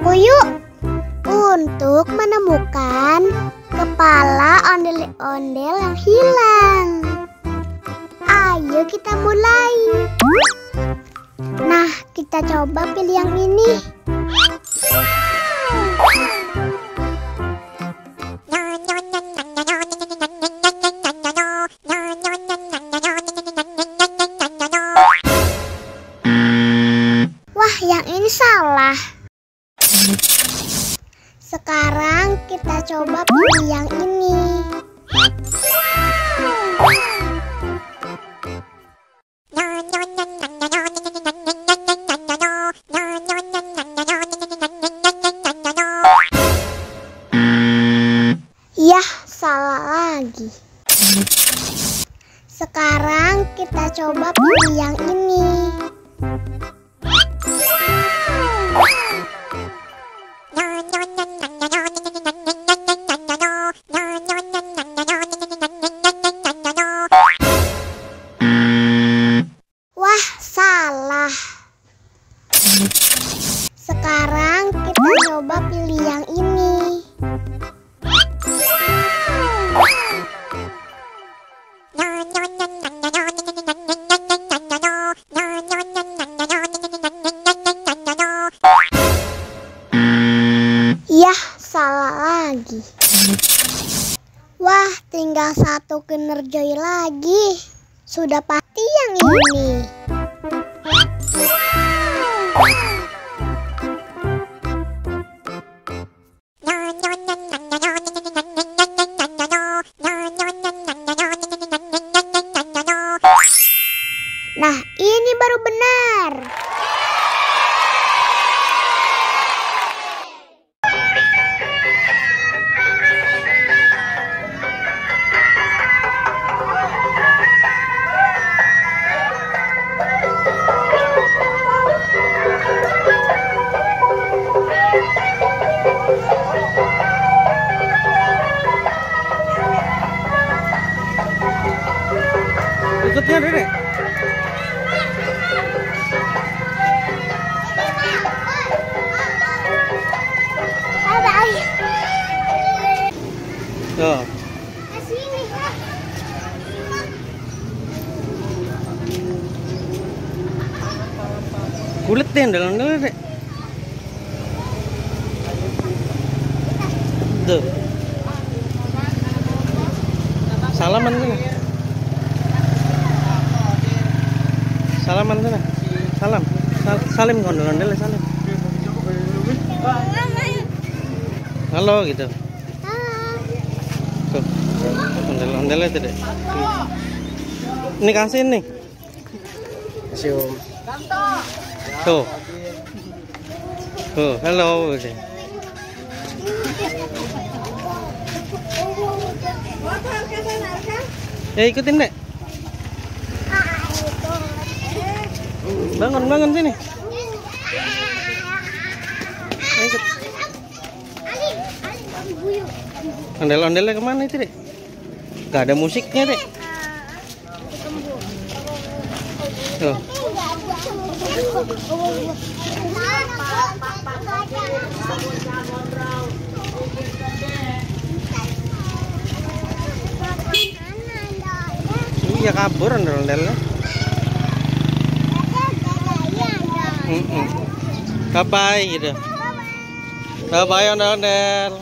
aku yuk untuk menemukan kepala ondel-ondel yang hilang. Ayo kita mulai. Nah, kita coba pilih yang ini. Wah, yang ini salah. Sekarang kita coba pilih yang ini. Yah, salah lagi. Sekarang kita coba pilih yang ini. Wah, salah. Sekarang kita coba pilih yang ini. Yah, salah lagi. Wah, tinggal satu Kinder-Joy lagi. Sudah pasti yang ini. Nah, ini baru benar. Ikutnya Dek. Tuh. Kulitnya dalam Dek. Tuh. Salaman tuh. Salaman sana. Salam. Salim ondel-ondel salim. Halo gitu. Tuh. Ondel-ondel itu deh. Ini kasih nih. Cium. Tuh. Tuh, halo gitu. Ya ikutin deh. Bangun sini. Ikut. Ondel-ondelnya kemana itu Dek? Gak ada musiknya Dek. Tuh. Iya kabur ondel-ondelnya. Bye-bye gitu. Bye-bye ondel-ondel.